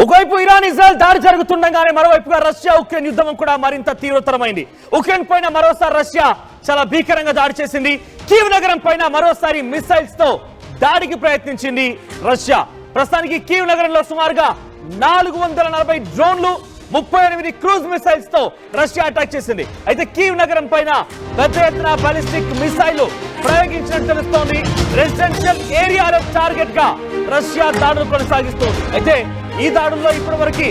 ఒకవైపు Iran Israel దాడి జరుగుతుండగానే మరోవైపుగా Russia Ukraine యుద్ధం కూడా మరింత తీవ్రతరమైంది. ఉక్రెయిన్ పైన మరోసారి రష్యా చాలా భీకరంగా దాడి చేసింది. కీవ్ నగరం పైన మరోసారి మిసైల్స్ తో దాడికి ప్రయత్నించింది రష్యా. ప్రస్తుతానికి కీవ్ నగరంలో సుమారుగా 440 డ్రోన్లు 38 క్రూజ్ మిసైల్స్ తో రష్యా అటాక్ చేసింది. అయితే కీవ్ నగరం పైన పెద్ద ఎత్తున బాలిస్టిక్ మిసైల్ ప్రయోగించినట్టు తెలుస్తోంది. రెసిడెన్షియల్ ఏరియాలో టార్గెట్ గా రష్యా దాడులు కొనసాగిస్తోంది. అయితే ఈ దాడుల్లో ఇప్పటివరకు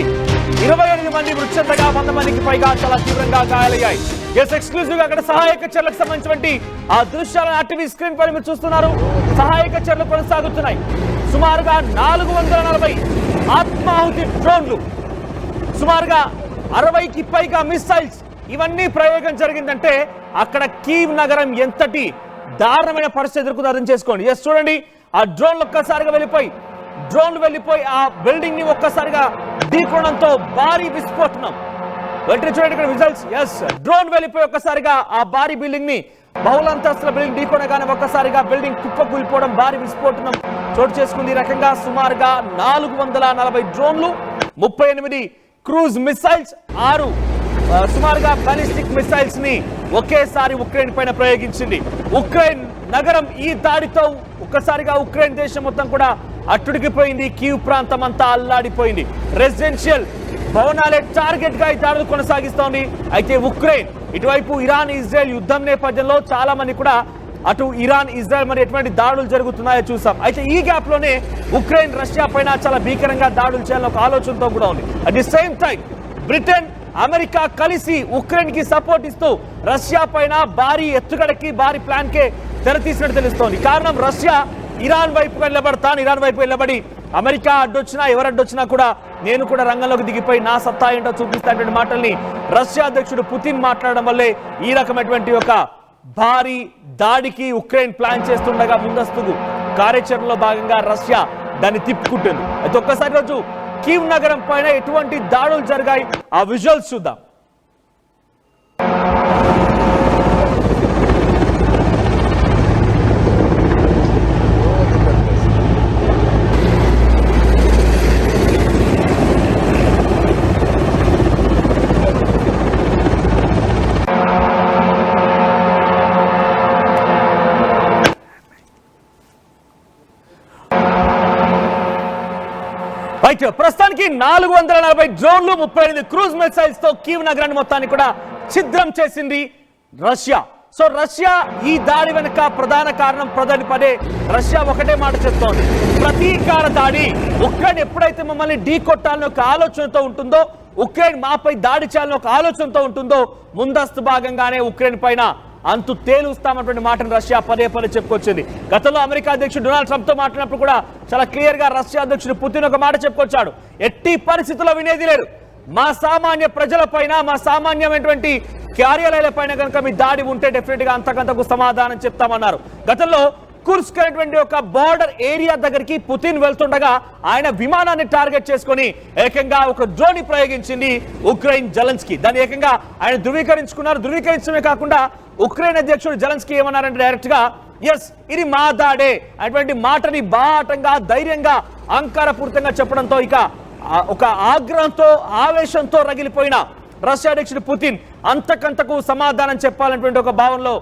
28 మంది మృతి చెందగా 100 మందికి పైగా చాలా తీవ్రంగా గాయాలయ్యాయి. ఎక్స్క్లూజివ్ గా అక్కడ సహాయక చర్యలకు సంబంధించినటువంటి ఆ దృశ్యాలను ఆర్టీవీ స్క్రీన్ పై మీరు చూస్తున్నారు. సహాయక చర్యలు కొనసాగుతున్నాయి. సుమారుగా 440 ఆత్మాహుతి డ్రోన్లు, సుమారుగా 60కి పైగా మిసైల్స్, ఇవన్నీ ప్రయోగం జరిగిందంటే అక్కడ కీవ్ నగరం ఎంతటి దారుణమైన పరిస్థితి ఎదుర్కొందో అర్థం చేసుకోండి. ఎస్ చూడండి, ఆ డ్రోన్లు ఒక్కసారిగా వెళ్ళిపోయి ఆ బిల్డింగ్ ని ఒక్కసారిగా ఢీకొనడంతో భారీ విస్ఫోటనం. వెంటనే చూడండి ఇక్కడ విజువల్స్. ఎస్, డ్రోన్ వెళ్ళిపోయి ఒక్కసారిగా ఆ భారీ బిల్డింగ్ ని, బహుళంతస్తుల బిల్డింగ్ ఢీకొనగానే ఒక్కసారిగా బిల్డింగ్ కుప్పకూలిపోవడం, భారీ విస్ఫోటనం చోటు చేసుకుంది. ఈ రకంగా సుమారుగా 440 డ్రోన్లు, 38 క్రూజ్ మిసైల్స్, 6 సుమారుగా బాలిస్టిక్ మిసైల్స్ ని ఒకేసారి ఉక్రెయిన్ పైన ప్రయోగించింది. ఉక్రెయిన్ నగరం ఈ దాడితో ఒక్కసారిగా ఉక్రెయిన్ దేశం మొత్తం కూడా అట్టుడికిపోయింది. కీవ్ ప్రాంతం అంతా అల్లాడిపోయింది. రెసిడెన్షియల్ భవనాలే టార్గెట్ గా ఈ దాడులు కొనసాగిస్తోంది. అయితే ఉక్రెయిన్ ఇటువైపు ఇరాన్ ఇజ్రాయెల్ యుద్ధం నేపథ్యంలో చాలా మంది కూడా అటు ఇరాన్ ఇజ్రాయెల్ మరి ఎటువంటి దాడులు జరుగుతున్నాయో చూసాం. అయితే ఈ గ్యాప్ లోనే ఉక్రెయిన్ రష్యా పైన చాలా భీకరంగా దాడులు చేయాలని ఒక ఆలోచనతో కూడా ఉంది. At the same time Britain America కలిసి ఉక్రెయిన్ కి సపోర్ట్ ఇస్తూ రష్యా పైన భారీ ఎత్తుగడకి, భారీ ప్లాన్ కే తెరతీసినట్టు తెలుస్తోంది. కారణం రష్యా ఇరాన్ వైపు వెళ్ళబడి అమెరికా అడ్డొచ్చినా ఎవరు అడ్డొచ్చినా కూడా నేను కూడా రంగంలోకి దిగిపోయి నా సత్తా ఏంటో చూపిస్తానటువంటి మాటల్ని రష్యా అధ్యక్షుడు పుతిన్ మాట్లాడడం వల్లే ఈ రకమైనటువంటి ఒక భారీ దాడికి ఉక్రెయిన్ ప్లాన్ చేస్తుండగా ముందస్తుకు కార్యాచరణలో భాగంగా రష్యా దాన్ని తిప్పుకుంటుంది. అయితే ఒక్కసారి రోజు కీవ్ నగరం పైన ఎటువంటి దాడులు జరిగాయి, ఆ విజువల్స్ చూద్దాం. ప్రస్తుతానికి 440 డ్రోన్లు 38 క్రూజ్ మిసైల్స్ తో కీవ్ నగరాన్ని మొత్తాన్ని కూడా ఛిద్రం చేసింది రష్యా. సో రష్యా ఈ దాడి వెనుక ప్రధాన కారణం పదే రష్యా ఒకటే మాట చెప్తోంది, ప్రతీకార దాడి. ఉక్రెయిన్ ఎప్పుడైతే మమ్మల్ని ఢీ కొట్టాలని ఒక ఆలోచనతో ఉంటుందో, ఉక్రెయిన్ మాపై దాడి చేయాలని ఒక ఆలోచనతో ఉంటుందో, ముందస్తు భాగంగానే ఉక్రెయిన్ పైన అంతు తేలుస్తామన్నటువంటి మాటను రష్యా పదే చెప్పుకొచ్చింది. గతంలో అమెరికా అధ్యక్షుడు డొనాల్డ్ ట్రంప్ తో మాట్లాడినప్పుడు కూడా చాలా క్లియర్ గా రష్యా అధ్యక్షుడు పుతిన్ ఒక మాట చెప్పుకొచ్చాడు, ఎట్టి పరిస్థితుల్లో వినేది లేదు, మా సామాన్య ప్రజల పైన, మా సామాన్యమైనటువంటి కార్యాలయాల పైన కనుక మీ దాడి ఉంటే డెఫినెట్ గా అంతకంతకు సమాధానం చెప్తామన్నారు. గతంలో కుర్స్క్ అనేటువంటి ఒక బార్డర్ ఏరియా దగ్గరికి పుతిన్ వెళ్తుండగా ఆయన విమానాన్ని టార్గెట్ చేసుకొని ఏకంగా ఒక డ్రోన్ ప్రయోగించింది ఉక్రెయిన్ జెలెన్స్కీ. దాన్ని ఏకంగా ఆయన ధృవీకరించుకున్నారు. ధృవీకరించడమే కాకుండా ఉక్రెయిన్ అధ్యక్షుడు జెలెన్స్కీ ఏమన్నారంటే డైరెక్ట్ గా, ఎస్ ఇది మా దాడే అటువంటి మాటని బాటంగా, ధైర్యంగా, అహంకారపూరితంగా చెప్పడంతో ఇక ఒక ఆగ్రహంతో, ఆవేశంతో రగిలిపోయిన రష్యా అధ్యక్షుడు పుతిన్ అంతకంతకు సమాధానం చెప్పాలనేటువంటి ఒక భావనలో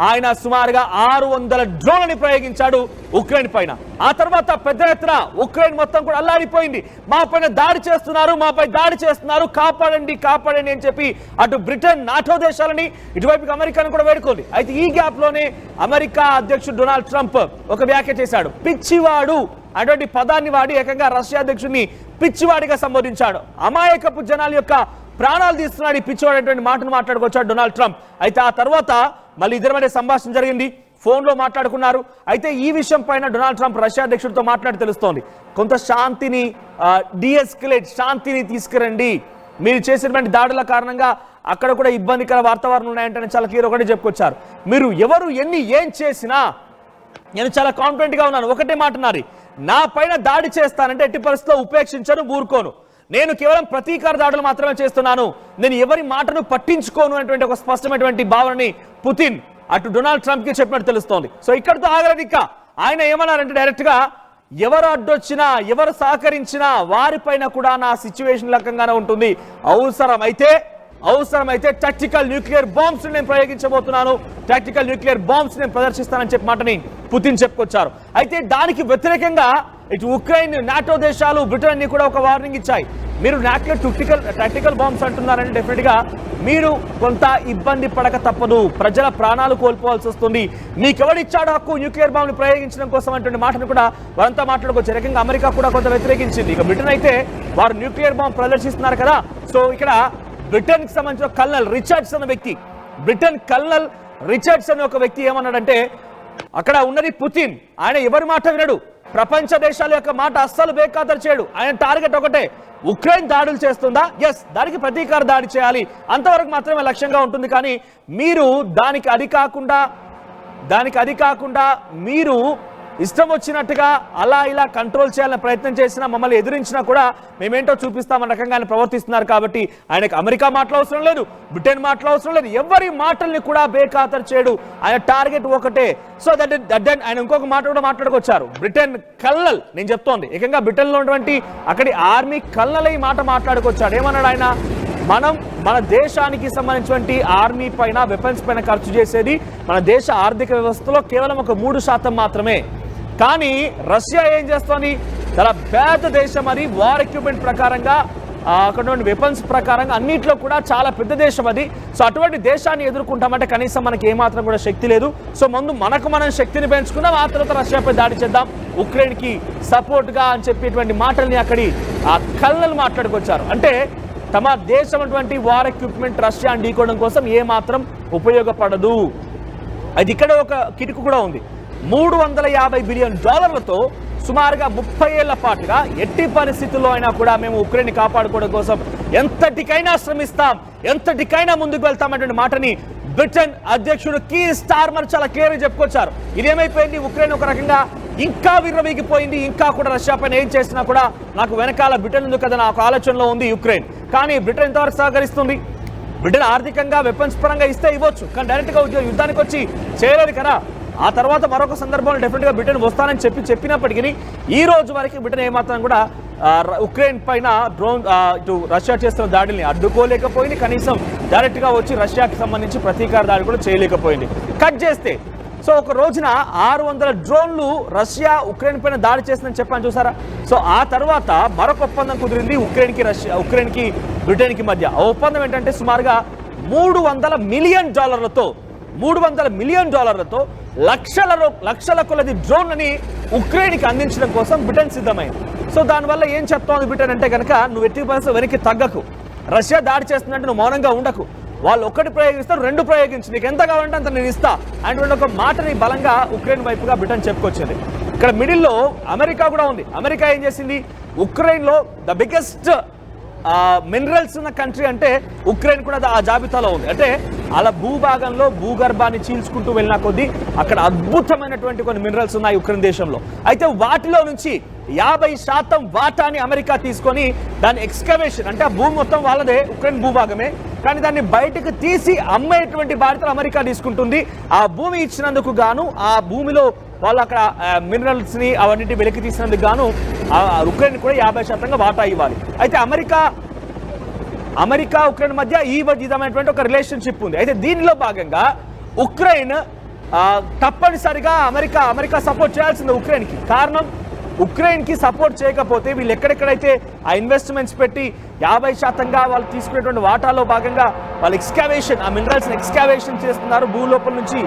ఆయన సుమారుగా 600 డ్రోన్లని ప్రయోగించాడు ఉక్రెయిన్ పైన. ఆ తర్వాత పెద్ద ఎత్తున ఉక్రెయిన్ మొత్తం కూడా అల్లాడిపోయింది. మా పైన దాడి చేస్తున్నారు, కాపాడండి అని చెప్పి అటు బ్రిటన్, నాటో దేశాలని, ఇటువైపు అమెరికాను కూడా వేడుకోండి. అయితే ఈ గ్యాప్ లోనే అమెరికా అధ్యక్షుడు డొనాల్డ్ ట్రంప్ ఒక వ్యాఖ్య చేశాడు. పిచ్చివాడు అటువంటి పదాన్ని వాడి ఏకంగా రష్యా అధ్యక్షుడిని పిచ్చివాడిగా సంబోధించాడు. అమాయకపు జనాల యొక్క ప్రాణాలు తీస్తున్నాడు ఈ పిచ్చివాడు అనేటువంటి మాటను మాట్లాడుకొచ్చాడు డొనాల్డ్ ట్రంప్. అయితే ఆ తర్వాత మళ్ళీ ఇద్దరి మధ్య సంభాషణ జరిగింది, ఫోన్లో మాట్లాడుకున్నారు. అయితే ఈ విషయం పైన డొనాల్డ్ ట్రంప్ రష్యా అధ్యక్షుడితో మాట్లాడి తెలుస్తోంది, కొంత శాంతిని శాంతిని తీసుకురండి, మీరు చేసినటువంటి దాడుల కారణంగా అక్కడ కూడా ఇబ్బందికర వాతావరణం ఉన్నాయంటే చాలా క్లియర్ ఒకటి చెప్పుకొచ్చారు. మీరు ఎవరు ఏం చేసినా నేను చాలా కాన్ఫిడెంట్ గా ఉన్నాను, ఒకటే మాట అన్నారు, నా పైన దాడి చేస్తానంటే ఎట్టి పరిస్థితిలో ఉపేక్షించను, ఊరుకోను, నేను కేవలం ప్రతీకార దాడులు మాత్రమే చేస్తున్నాను, నేను ఎవరి మాటను పట్టించుకోను అనేటువంటి ఒక స్పష్టమైనటువంటి భావనని పుతిన్ అటు డొనాల్డ్ ట్రంప్ కి చెప్పినట్టు తెలుస్తోంది. సో ఇక్కడితో ఆగలేదు. ఆయన ఏమన్నారంటే డైరెక్ట్ గా ఎవరు అడ్డొచ్చినా ఎవరు సహకరించినా వారిపైన కూడా నా సిచ్యువేషన్ రకంగానే ఉంటుంది. అవసరమైతే టాక్టికల్ న్యూక్లియర్ బాంబ్స్ నేను ప్రయోగించబోతున్నాను, టాక్టికల్ న్యూక్లియర్ బాంబ్స్ నేను ప్రదర్శిస్తానని చెప్పి మాటని పుతిన్ చెప్పుకొచ్చారు. అయితే దానికి వ్యతిరేకంగా ఇటు ఉక్రెయిన్, నాటో దేశాలు, బ్రిటన్ కూడా ఒక వార్నింగ్ ఇచ్చాయి. మీరు టాక్టికల్ బాంబ్స్ అంటున్నారని డెఫినెట్ గా మీరు కొంత ఇబ్బంది పడక తప్పదు, ప్రజల ప్రాణాలు కోల్పోవాల్సి వస్తుంది. మీకెవడిచ్చాడు హక్కు న్యూక్లియర్ బాంబులు ప్రయోగించడం కోసం అటువంటి మాటను కూడా వారంతా మాట్లాడుకోవచ్చు. రకంగా అమెరికా కూడా కొంత వ్యతిరేకించింది. ఇక బ్రిటన్ అయితే వారు న్యూక్లియర్ బాంబ్ ప్రదర్శిస్తున్నారు కదా. సో ఇక్కడ బ్రిటన్ కి సంబంధించిన కల్నల్ రిచర్డ్స్ అనే వ్యక్తి, కల్నల్ రిచర్డ్స్ అనే ఒక వ్యక్తి ఏమన్నాడంటే, అక్కడ ఉన్నది పుతిన్, ఆయన ఎవరి మాట వినడు, ప్రపంచ దేశాల యొక్క మాట అస్సలు బేఖాతరు చేయడు. ఆయన టార్గెట్ ఒకటే, ఉక్రెయిన్ దాడులు చేస్తుందా, ఎస్ దానికి ప్రతీకార దాడి చేయాలి, అంతవరకు మాత్రమే లక్ష్యంగా ఉంటుంది. కానీ మీరు దానికి అది కాకుండా మీరు ఇష్టం వచ్చినట్టుగా అలా ఇలా కంట్రోల్ చేయాలని ప్రయత్నం చేసినా, మమ్మల్ని ఎదిరించినా కూడా మేమేంటో చూపిస్తామన్న రకంగా ఆయన ప్రవర్తిస్తున్నారు. కాబట్టి ఆయనకు అమెరికా మాటలు అవసరం లేదు, బ్రిటన్ మాటలు అవసరం లేదు, ఎవరి మాటల్ని కూడా బేఖాతరు చేయడు. ఆయన టార్గెట్ ఒకటే. సో దట్ ఆయన ఇంకొక మాట కూడా మాట్లాడుకొచ్చారు. బ్రిటన్ కల్నల్, నేను చెప్తోంది ఏకంగా బ్రిటన్ లో ఉన్నటువంటి అక్కడి ఆర్మీ కల్నల్ ఈ మాట మాట్లాడుకొచ్చాడు. ఏమన్నాడు ఆయన, మన దేశానికి సంబంధించినటువంటి ఆర్మీ పైన, వెపన్స్ పైన ఖర్చు చేసేది మన దేశ ఆర్థిక వ్యవస్థలో కేవలం ఒక 3% మాత్రమే. కానీ రష్యా ఏం చేస్తోంది, చాలా పెద్ద దేశం, అది వార్ ఎక్విప్మెంట్ ప్రకారంగా, అక్కడ వెపన్స్ ప్రకారంగా అన్నింటిలో కూడా చాలా పెద్ద దేశం అది. సో అటువంటి దేశాన్ని ఎదుర్కొంటామంటే కనీసం మనకి ఏమాత్రం కూడా శక్తి లేదు. సో ముందు మనం శక్తిని పెంచుకుందాం, ఆ తర్వాత రష్యాపై దాడి చేద్దాం, ఉక్రెయిన్ కి సపోర్ట్ గా అని చెప్పేటువంటి మాటల్ని అక్కడి ఆ కల్నల్ మాట్లాడుకొచ్చారు. అంటే తమ దేశం అటువంటి వార్ ఎక్విప్మెంట్ రష్యా ఢీకోవడం కోసం ఏమాత్రం ఉపయోగపడదు. అది ఇక్కడ ఒక కిటుకు కూడా ఉంది. $350 బిలియన్ సుమారుగా 30 ఏళ్ల పాటుగా ఎట్టి పరిస్థితుల్లో అయినా కూడా మేము ఉక్రెయిన్ కాపాడుకోవడం కోసం ఎంతటికైనా శ్రమిస్తాం, ఎంతటికైనా ముందుకు వెళ్తామనే మాటని బ్రిటన్ అధ్యక్షుడు కీర్ స్టార్మర్ చాలా క్లియర్ గా చెప్పుకొచ్చారు. ఇదేమైపోయింది, ఉక్రెయిన్ ఒక రకంగా ఇంకా విర్రవీగిపోయింది. ఇంకా కూడా రష్యా పైన ఏం చేసినా కూడా నాకు వెనకాల బ్రిటన్ ఉంది కదా నాకు ఆలోచనలో ఉంది యుక్రెయిన్. కానీ బ్రిటన్ ఎంతవరకు సహకరిస్తుంది? బ్రిటన్ ఆర్థికంగా వెపన్స్ పరంగా ఇస్తే ఇవ్వచ్చు, కానీ డైరెక్ట్ గా యుద్ధానికి వచ్చి చేయలేదు కదా. ఆ తర్వాత మరొక సందర్భంలో డెఫినెట్ గా బ్రిటన్ వస్తానని చెప్పినప్పటికీ ఈ రోజు వరకు బ్రిటన్ ఏమాత్రం కూడా ఉక్రెయిన్ పైన ఇటు రష్యా చేస్తున్న దాడిని అడ్డుకోలేకపోయింది. కనీసం డైరెక్ట్ గా వచ్చి రష్యాకి సంబంధించి ప్రతీకార దాడి కూడా చేయలేకపోయింది. కట్ చేస్తే సో ఒక రోజున 600 డ్రోన్లు రష్యా ఉక్రెయిన్ పైన దాడి చేసిందని చెప్పాను చూసారా. సో ఆ తర్వాత మరొక ఒప్పందం కుదిరింది ఉక్రెయిన్ కి బ్రిటన్ కి మధ్య. ఆ ఒప్పందం ఏంటంటే సుమారుగా $300 మిలియన్ లక్షల కొలది డ్రోన్లని ఉక్రెయిన్ కి అందించడం కోసం బ్రిటన్ సిద్ధమైంది. సో దానివల్ల ఏం చెప్తోంది బ్రిటన్ అంటే కనుక, నువ్వు ఎట్టి పరిస్థితుల్లో వెనక్కి తగ్గకు, రష్యా దాడి చేస్తుందంటే నువ్వు మౌనంగా ఉండకు, వాళ్ళు ఒకటి ప్రయోగిస్తారు, 2 ప్రయోగించు, నీకు ఎంత కావాలంటే అంత నేను ఇస్తా అనేటువంటి ఒక మాటని బలంగా ఉక్రెయిన్ వైపుగా బ్రిటన్ చెప్పుకొచ్చింది. ఇక్కడ మిడిల్లో అమెరికా కూడా ఉంది. అమెరికా ఏం చేసింది, ఉక్రెయిన్ లో ద బిగ్గెస్ట్ మినరల్స్ ఉన్న కంట్రీ అంటే ఉక్రెయిన్ కూడా ఆ జాబితాలో ఉంది. అంటే అలా భూభాగంలో భూగర్భాన్ని చీల్చుకుంటూ వెళ్ళిన కొద్దీ అక్కడ అద్భుతమైనటువంటి కొన్ని మినరల్స్ ఉన్నాయి ఉక్రెయిన్ దేశంలో. అయితే వాటిలో నుంచి 50% వాటాని అమెరికా తీసుకొని దాని ఎక్స్కవేషన్, అంటే ఆ భూమి మొత్తం వాళ్ళదే, ఉక్రెయిన్ భూభాగమే, కానీ దాన్ని బయటకు తీసి అమ్మేటువంటి బాధ్యతలు అమెరికా తీసుకుంటుంది. ఆ భూమి ఇచ్చినందుకు గాను, ఆ భూమిలో వాళ్ళు అక్కడ మినరల్స్ ని అవన్నిటి వెలికి తీసినందుకు గాను ఉక్రెయిన్ కూడా 50% వాటా ఇవ్వాలి. అయితే అమెరికా ఉక్రెయిన్ మధ్య ఈ విధమైనటువంటి ఒక రిలేషన్షిప్ ఉంది. అయితే దీనిలో భాగంగా ఉక్రెయిన్ తప్పనిసరిగా అమెరికా సపోర్ట్ చేయాల్సింది ఉక్రెయిన్ కి. కారణం, ఉక్రెయిన్ కి సపోర్ట్ చేయకపోతే వీళ్ళు ఎక్కడెక్కడైతే ఆ ఇన్వెస్ట్మెంట్స్ పెట్టి 50%గా వాళ్ళు తీసుకునేటువంటి వాటాలో భాగంగా వాళ్ళు ఎక్స్కావేషన్, ఆ మినరల్స్ ఎక్స్కావేషన్ చేస్తున్నారు, భూలోపల నుంచి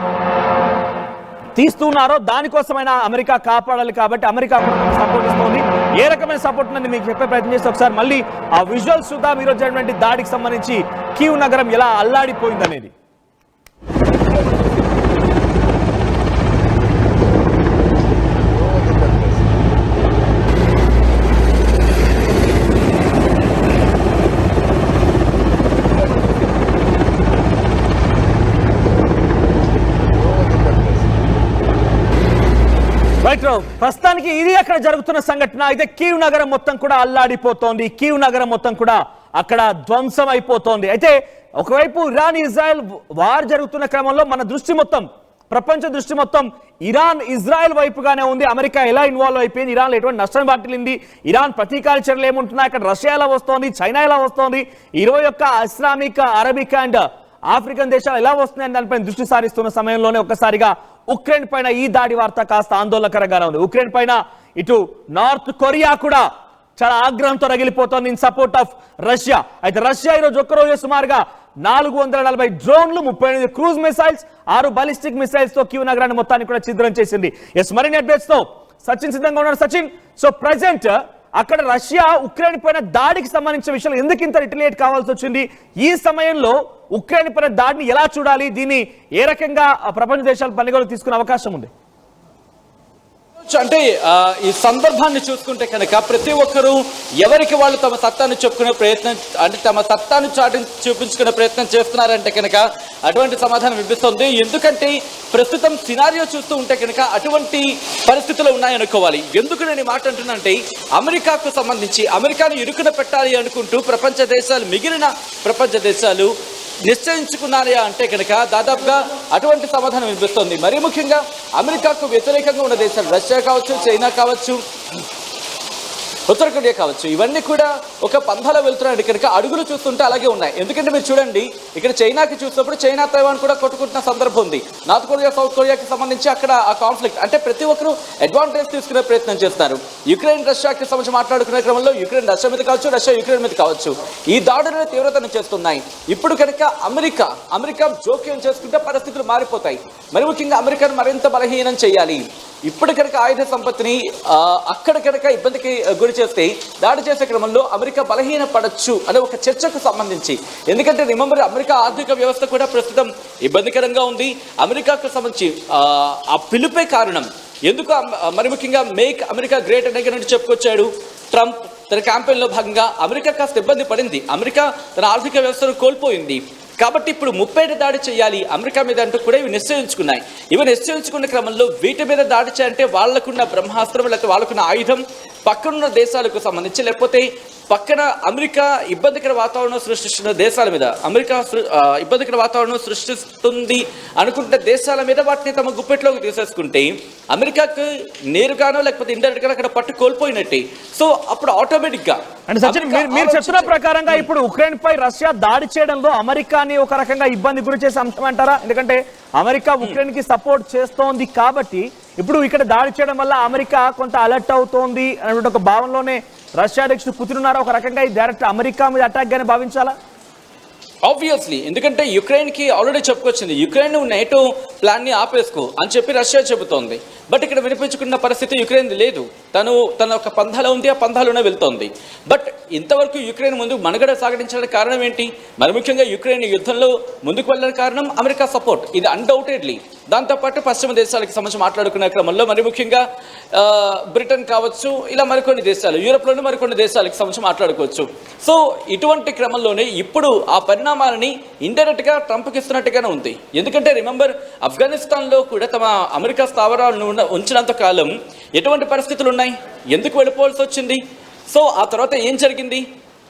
తీస్తున్నారో దానికోసమైనా అమెరికా కాపాడాలి. కాబట్టి అమెరికా సపోర్ట్ ఇస్తుంది. ఏ రకమైన సపోర్ట్ ఉన్నది మీకు చెప్పే ప్రయత్నం చేస్తే ఒకసారి మళ్ళీ ఆ విజువల్స్ చూద్దాం. ఈరోజు జరిగినటువంటి దాడికి సంబంధించి కీవ్ నగరం ఎలా అల్లాడిపోయింది అనేది. ప్రస్తుతానికి ఇది అక్కడ జరుగుతున్న సంఘటన. అయితే కీవ్ నగరం మొత్తం కూడా అల్లాడిపోతోంది, కీవ్ నగరం మొత్తం కూడా అక్కడ ధ్వంసం అయిపోతోంది. అయితే ఒకవైపు ఇరాన్ ఇజ్రాయెల్ వార్ జరుగుతున్న క్రమంలో మన దృష్టి మొత్తం ప్రపంచ దృష్టి మొత్తం ఇరాన్ ఇజ్రాయెల్ వైపుగానే ఉంది. అమెరికా ఎలా ఇన్వాల్వ్ అయిపోయింది, ఇరాన్ ఎటువంటి నష్టం వాటిల్లింది, ఇరాన్ ప్రతీకార చర్యలు ఏముంటున్నాయి, అక్కడ రష్యా ఎలా వస్తోంది, చైనా ఎలా వస్తోంది, 21 ఇస్లామిక్ అరబిక్ అండ్ ఆఫ్రికన్ దేశాలు ఎలా వస్తున్నాయని దానిపై దృష్టి సారిస్తున్న సమయంలోనే ఒక్కసారిగా ఉక్రెయిన్ పైన ఈ దాడి వార్త కాస్త ఆందోళనకరంగానే ఉంది. ఉక్రెయిన్ పైన ఇటు నార్త్ కొరియా కూడా చాలా ఆగ్రహంతో రగిలిపోతోంది ఇన్ సపోర్ట్ ఆఫ్ రష్యా. అయితే రష్యా ఈరోజు ఒక్కరోజు సుమారుగా 440 డ్రోన్లు, 38 క్రూజ్ మిసైల్స్, 6 బాలిస్టిక్ మిసైల్స్ తో కీవ్ నగరాన్ని మొత్తాన్ని కూడా ఛిద్రం చేసింది. మరిన్ని అప్డేట్స్ తో సచిన్ సిద్ధంగా ఉన్నారు. సచిన్, సో ప్రెసెంట్ అక్కడ రష్యా ఉక్రెయిన్ పైన దాడికి సంబంధించిన విషయాలు ఎందుకు ఇంత రిటలియేట్ కావాల్సి వచ్చింది, ఈ సమయంలో ఉక్రెయిన్ పైన దాడిని ఎలా చూడాలి, దీన్ని ఏ రకంగా ప్రపంచ దేశాలు పనిగోలు తీసుకునే అవకాశం ఉంది? అంటే ఈ సందర్భాన్ని చూసుకుంటే కనుక ప్రతి ఒక్కరూ ఎవరికి వాళ్ళు తమ సత్తాను చెప్పుకునే ప్రయత్నం, అంటే తమ సత్తాను చూపించుకునే ప్రయత్నం చేస్తున్నారంటే కనుక అటువంటి సమాధానం వినిపిస్తుంది. ఎందుకంటే ప్రస్తుతం సినారియో చూస్తూ ఉంటే కనుక అటువంటి పరిస్థితులు ఉన్నాయనుకోవాలి. ఎందుకు నేను ఈ మాట అంటున్నానంటే, అమెరికాకు సంబంధించి అమెరికాను ఇరుకున పెట్టాలి అనుకుంటూ మిగిలిన ప్రపంచ దేశాలు నిశ్చయించుకున్నారా అంటే కనుక దాదాపుగా అటువంటి సమాధానం వినిపిస్తోంది. మరీ ముఖ్యంగా అమెరికాకు వ్యతిరేకంగా ఉన్న దేశాలు రష్యా కావచ్చు, చైనా కావచ్చు, ఉత్తర కొరియా కావచ్చు, ఇవన్నీ కూడా ఒక పంథాలో వెళ్తున్నాయి కనుక అడుగులు చూస్తుంటే అలాగే ఉన్నాయి. ఎందుకంటే మీరు చూడండి, ఇక్కడ చైనాకి చూసినప్పుడు చైనా తైవాన్ కూడా కొట్టుకుంటున్న సందర్భం ఉంది. నార్త్ కొరియా సౌత్ కొరియాకి సంబంధించి అక్కడ ఆ కాన్ఫ్లిక్ట్, అంటే ప్రతి ఒక్కరూ అడ్వాంటేజ్ తీసుకునే ప్రయత్నం చేస్తారు. యుక్రెయిన్ రష్యాకి సంబంధించి మాట్లాడుకునే క్రమంలో యుక్రెయిన్ రష్యా మీద కావచ్చు, రష్యా యుక్రెయిన్ మీద కావచ్చు, ఈ దాడులను తీవ్రతను చేస్తున్నాయి. ఇప్పుడు కనుక అమెరికా జోక్యం చేసుకుంటే పరిస్థితులు మారిపోతాయి. మరి ముఖ్యంగా అమెరికాను మరింత బలహీనం చేయాలి. ఇప్పుడు కనుక ఆయుధ సంపత్తిని అక్కడ కనుక ఇబ్బందికి గురి చేస్తే దాడి చేసే క్రమంలో అమెరికా బలహీన పడచ్చు అనే ఒక చర్చకు సంబంధించి, ఎందుకంటే రిమెంబర్ అమెరికా ఆర్థిక వ్యవస్థ కూడా ప్రస్తుతం ఇబ్బందికరంగా ఉంది. అమెరికాకు సంబంధించి ఆ పిలుపే కారణం. ఎందుకు మరి ముఖ్యంగా మేక్ అమెరికా గ్రేట్ అనే చెప్పుకొచ్చాడు ట్రంప్. తన క్యాంపెయిన్లో భాగంగా అమెరికా కాస్త ఇబ్బంది పడింది, అమెరికా తన ఆర్థిక వ్యవస్థను కోల్పోయింది. కాబట్టి ఇప్పుడు 30 దాడి చేయాలి అమెరికా మీద అంటూ కూడా ఇవి నిశ్చయించుకున్నాయి. ఇవి నిశ్చయించుకున్న క్రమంలో వీటి మీద దాడి చేయాలంటే వాళ్ళకున్న బ్రహ్మాస్త్రం, లేకపోతే వాళ్ళకున్న ఆయుధం పక్కనున్న దేశాలకు సంబంధించి, లేకపోతే పక్కన అమెరికా ఇబ్బందికర వాతావరణం సృష్టిస్తున్న దేశాల మీద, అమెరికా ఇబ్బందికర వాతావరణం సృష్టిస్తుంది అనుకుంటున్న దేశాల మీద వాటిని తమ గుప్పెట్లోకి తీసేసుకుంటే అమెరికాకు నేరుగానో లేకపోతే ఇండైరెక్ట్ గా అక్కడ పట్టు కోల్పోయినట్టే. సో అప్పుడు ఆటోమేటిక్ గా అంటే సచిన్ మీరు చెప్తున్న ప్రకారంగా ఇప్పుడు ఉక్రెయిన్ పై రష్యా దాడి చేయడంలో అమెరికాని ఒక రకంగా ఇబ్బంది గురి చేసే అంశం అంటారా? ఎందుకంటే అమెరికా ఉక్రెయిన్ కి సపోర్ట్ చేస్తోంది కాబట్టి ఇప్పుడు ఇక్కడ దాడి చేయడం వల్ల అమెరికా కొంత అలర్ట్ అవుతోంది అనే ఒక భావనలోనే రష్యా అధ్యక్షుడు పుతిన్ ఉన్నారా? ఒక రకంగా ఈ డైరెక్ట్ అమెరికా మీద అటాక్ గానే భావించాలా? ఆబ్వియస్లీ, ఎందుకంటే యుక్రెయిన్కి ఆల్రెడీ చెప్పుకొచ్చింది, యుక్రెయిన్ నేటో ప్లాన్ని ఆపేసుకో అని చెప్పి రష్యా చెబుతోంది. బట్ ఇక్కడ వినిపించుకున్న పరిస్థితి యుక్రెయిన్ లేదు. తన ఒక పంధాలో ఉంది, ఆ పంధాలోనే వెళ్తోంది. బట్ ఇంతవరకు యుక్రెయిన్ ముందుకు మనుగడ సాగించడానికి కారణం ఏంటి? మరి ముఖ్యంగా యుక్రెయిన్ యుద్ధంలో ముందుకు వెళ్ళడానికి కారణం అమెరికా సపోర్ట్, ఇది అన్డౌటెడ్లీ. దాంతోపాటు పశ్చిమ దేశాలకు సంబంధించి మాట్లాడుకునే క్రమంలో మరి ముఖ్యంగా బ్రిటన్ కావచ్చు, ఇలా మరికొన్ని దేశాలు, యూరోప్లోని మరికొన్ని దేశాలకు సంబంధించి మాట్లాడుకోవచ్చు. సో ఇటువంటి క్రమంలోనే ఇప్పుడు ఆ పరిణామాలని ఇండైరెక్ట్గా ట్రంప్కి ఇస్తున్నట్టుగానే ఉంది. ఎందుకంటే రిమెంబర్, ఆఫ్ఘనిస్తాన్లో కూడా తమ అమెరికా స్థావరాలను ఉంచినంత కాలం ఎటువంటి పరిస్థితులు ఉన్నాయి, ఎందుకు వెళ్ళిపోవాల్సి వచ్చింది, సో ఆ తర్వాత ఏం జరిగింది,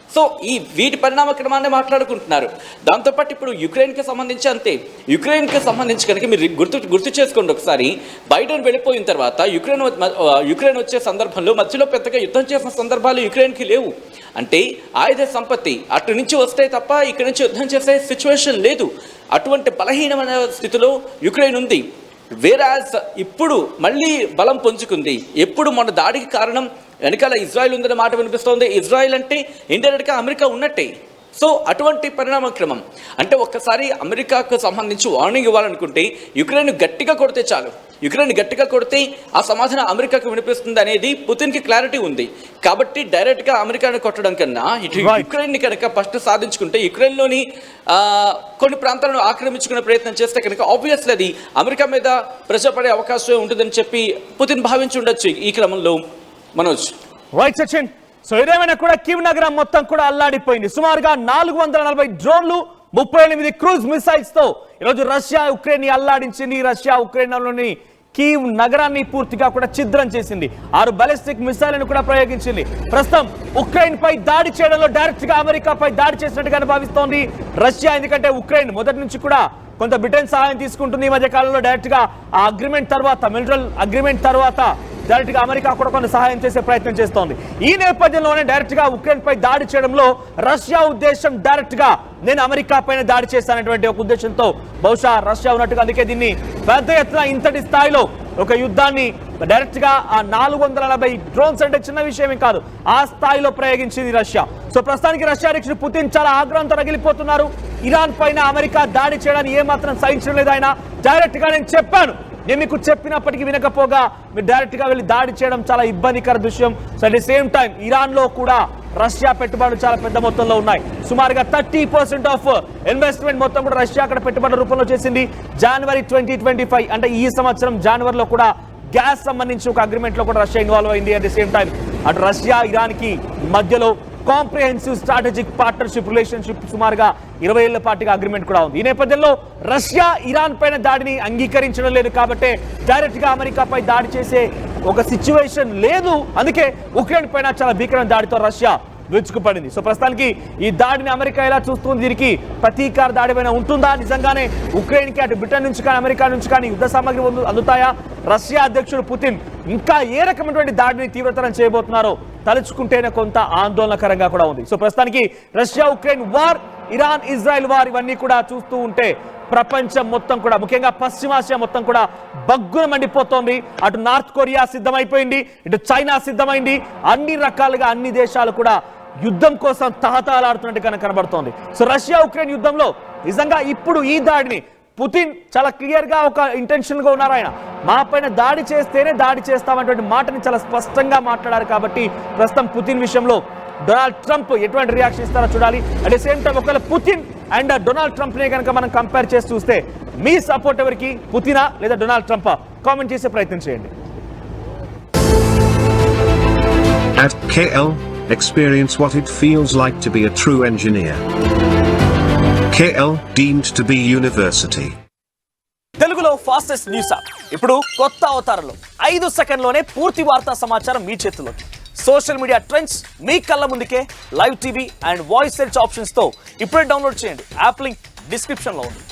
సో ఈ వీటి పరిణామ క్రమాన్ని మాట్లాడుకుంటున్నారు. దాంతోపాటు ఇప్పుడు యుక్రెయిన్కి సంబంధించి అంతే. యుక్రెయిన్కి సంబంధించి కనుక మీరు గుర్తు చేసుకోండి ఒకసారి, బైడెన్ వెళ్ళిపోయిన తర్వాత యుక్రెయిన్ వచ్చే సందర్భంలో మధ్యలో పెద్దగా యుద్ధం చేసిన సందర్భాలు యుక్రెయిన్కి లేవు. అంటే ఆయుధ సంపత్తి అటు నుంచి వస్తే తప్ప ఇక్కడి నుంచి యుద్ధం చేసే సిచ్యువేషన్ లేదు. అటువంటి బలహీనమైన స్థితిలో యుక్రెయిన్ ఉంది. వేరాజ్ ఇప్పుడు మళ్ళీ బలం పుంజుకుంది. ఎప్పుడు మన దాడికి కారణం వెనకాల ఇజ్రాయెల్ ఉందనే మాట వినిపిస్తోంది. ఇజ్రాయెల్ అంటే ఇండైరెక్ట్గా అమెరికా ఉన్నట్టే. సో అటువంటి పరిణామ క్రమం అంటే ఒక్కసారి అమెరికాకు సంబంధించి వార్నింగ్ ఇవ్వాలనుకుంటే యుక్రెయిన్ గట్టిగా కొడితే చాలు. యుక్రెయిన్ గట్టిగా కొడితే ఆ సమాధానం అమెరికాకు వినిపిస్తుంది అనేది పుతిన్కి క్లారిటీ ఉంది. కాబట్టి డైరెక్ట్గా అమెరికాను కొట్టడం కన్నా ఇటు యుక్రెయిన్ని కనుక ఫస్ట్ సాధించుకుంటే, యుక్రెయిన్లోని కొన్ని ప్రాంతాలను ఆక్రమించుకునే ప్రయత్నం చేస్తే కనుక ఆబ్వియస్లీ అది అమెరికా మీద ప్రెషర్ పడే అవకాశం ఉంటుందని చెప్పి పుతిన్ భావించి ఉండొచ్చు. ఈ క్రమంలో మనోజ్ రైట్ సచిన్, సో ఏదేమైనా కూడా కీవ్ నగరం మొత్తం కూడా అల్లాడిపోయింది. సుమారుగా 440 డ్రోన్లు, 38 క్రూజ్ మిసైల్స్ తో ఈరోజు రష్యా ఉక్రెయిన్ ని అల్లాడించింది. రష్యా ఉక్రెయిన్లోని కీవ్ నగరాన్ని పూర్తిగా కూడా ఛిద్రం చేసింది. 6 బాలిస్టిక్ మిసైళ్లను కూడా ప్రయోగించింది. ప్రస్తుతం ఉక్రెయిన్ పై దాడి చేయడంలో డైరెక్ట్ గా అమెరికాపై దాడి చేసినట్టుగానే భావిస్తోంది రష్యా. ఎందుకంటే ఉక్రెయిన్ మొదటి నుంచి కూడా కొంత బ్రిటన్ సహాయం తీసుకుంటుంది. ఈ మధ్య కాలంలో డైరెక్ట్ గా ఆ అగ్రిమెంట్ తర్వాత, మిలిటరీ అగ్రిమెంట్ తర్వాత డైరెక్ట్ గా అమెరికా కూడా కొంత సహాయం చేసే ప్రయత్నం చేస్తోంది. ఈ నేపథ్యంలోనే డైరెక్ట్ గా ఉక్రెయిన్ పై దాడి చేయడంలో రష్యా ఉద్దేశం డైరెక్ట్ గా నేను అమెరికా పైన దాడి చేస్తానటువంటి ఒక ఉద్దేశంతో బహుశా రష్యా ఉన్నట్టుగా, అందుకే దీన్ని పెద్ద ఎత్తున ఇంతటి స్థాయిలో ఒక యుద్ధాన్ని డైరెక్ట్ గా ఆ 440 డ్రోన్స్ అంటే చిన్న విషయమే కాదు, ఆ స్థాయిలో ప్రయోగించింది రష్యా. సో ప్రస్తుతానికి రష్యా అధ్యక్షుడు పుతిన్ చాలా ఆగ్రహంతో రగిలిపోతున్నారు. ఇరాన్ పైన అమెరికా దాడి చేయడానికి ఏమాత్రం సహించడం లేదు. ఆయన డైరెక్ట్ గా నేను చెప్పాను, నేను మీకు చెప్పినప్పటికీ వినకపోగా మీరు డైరెక్ట్ గా వెళ్ళి దాడి చేయడం చాలా ఇబ్బందికర విషయం. So at the same time Iran లో కూడా రష్యా పెట్టుబడులు చాలా పెద్ద మొత్తంలో ఉన్నాయి. సుమారుగా 30% ఆఫ్ ఇన్వెస్ట్మెంట్ మొత్తం కూడా రష్యా అక్కడ పెట్టుబడుల రూపంలో చేసింది. జనవరి 2025 అంటే ఈ సంవత్సరం జనవరిలో కూడా గ్యాస్ సంబంధించి ఒక అగ్రిమెంట్ లో కూడా రష్యా ఇన్వాల్వ్ అయింది. అట్ ది సేమ్ టైం అటు రష్యా ఇరాన్ కి మధ్యలో కాంప్రిహెన్సివ్ స్ట్రాటజిక్ పార్ట్నర్షిప్ రిలేషన్షిప్ సుమారుగా 20 ఏళ్ల పాటుగా అగ్రిమెంట్ కూడా ఉంది. ఈ నేపథ్యంలో రష్యా ఇరాన్ పైన దాడిని అంగీకరించడం లేదు కాబట్టి డైరెక్ట్ గా అమెరికాపై దాడి చేసే ఒక సిచ్యువేషన్ లేదు. అందుకే ఉక్రెయిన్ పైన చాలా భీకరమైన దాడితో రష్యా విరుచుకుపడింది. సో ప్రస్తుతానికి ఈ దాడిని అమెరికా ఎలా చూస్తుంది, దీనికి ప్రతీకార దాడి పైన ఉంటుందా, నిజంగానే ఉక్రెయిన్ కి అటు బ్రిటన్ నుంచి కానీ అమెరికా నుంచి కానీ యుద్ధ సామాగ్రి అందుతాయా, రష్యా అధ్యక్షుడు పుతిన్ ఇంకా ఏ రకమైనటువంటి దాడిని తీవ్రతరం చేయబోతున్నారో తలుచుకుంటేనే కొంత ఆందోళనకరంగా కూడా ఉంది. సో ప్రస్తుతానికి Russia Ukraine war, Iran Israel war ఇవన్నీ కూడా చూస్తూ ఉంటే ప్రపంచం మొత్తం కూడా, ముఖ్యంగా పశ్చిమాసియా మొత్తం కూడా బగ్గున మండిపోతోంది. అటు నార్త్ కొరియా సిద్ధమైపోయింది, ఇటు చైనా సిద్ధమైంది. అన్ని రకాలుగా అన్ని దేశాలు కూడా యుద్ధం కోసం తహతహలాడుతున్నట్టుగా కనబడుతోంది. సో రష్యా ఉక్రెయిన్ యుద్ధంలో నిజంగా ఇప్పుడు ఈ దాడిని పుతిన్ చాలా క్లియర్ గా ఒక ఇంటెన్షన్ గా ఉన్నారు. ఆయన మా పైన దాడి చేస్తేనే దాడి చేస్తామనేటువంటి మాటని చాలా స్పష్టంగా మాట్లాడారు. కాబట్టి ప్రస్తుతం పుతిన్ విషయంలో డొనాల్డ్ ట్రంప్ ఎటువంటి రియాక్షన్ ఇస్తారో చూడాలి. అట్ ది సేమ్ టైం ఒకవేళ పుతిన్ అండ్ డొనాల్డ్ ట్రంప్ నే కనుక మనం కంపేర్ చేసి చూస్తే మీ సపోర్ట్ ఎవరికి, పుతినా లేదా డొనాల్డ్ ట్రంపా? కామెంట్ చేసే ప్రయత్నం చేయండి. At KL, experience what it feels like to be a true engineer. KL deemed to be university. తెలుగులో ఫాస్టెస్ట్ న్యూస్ యాప్ ఇప్పుడు కొత్త అవతారంలో 5 సెకండ్లోనే పూర్తి వార్తా సమాచారం మీ చేతిలో. సోషల్ మీడియా ట్రెండ్స్ మీ కళ్ళ ముందుకే live TV and voice search options తో ఇప్పుడే డౌన్లోడ్ చేయండి. యాప్ లింక్ డిస్క్రిప్షన్ లో ఉంది.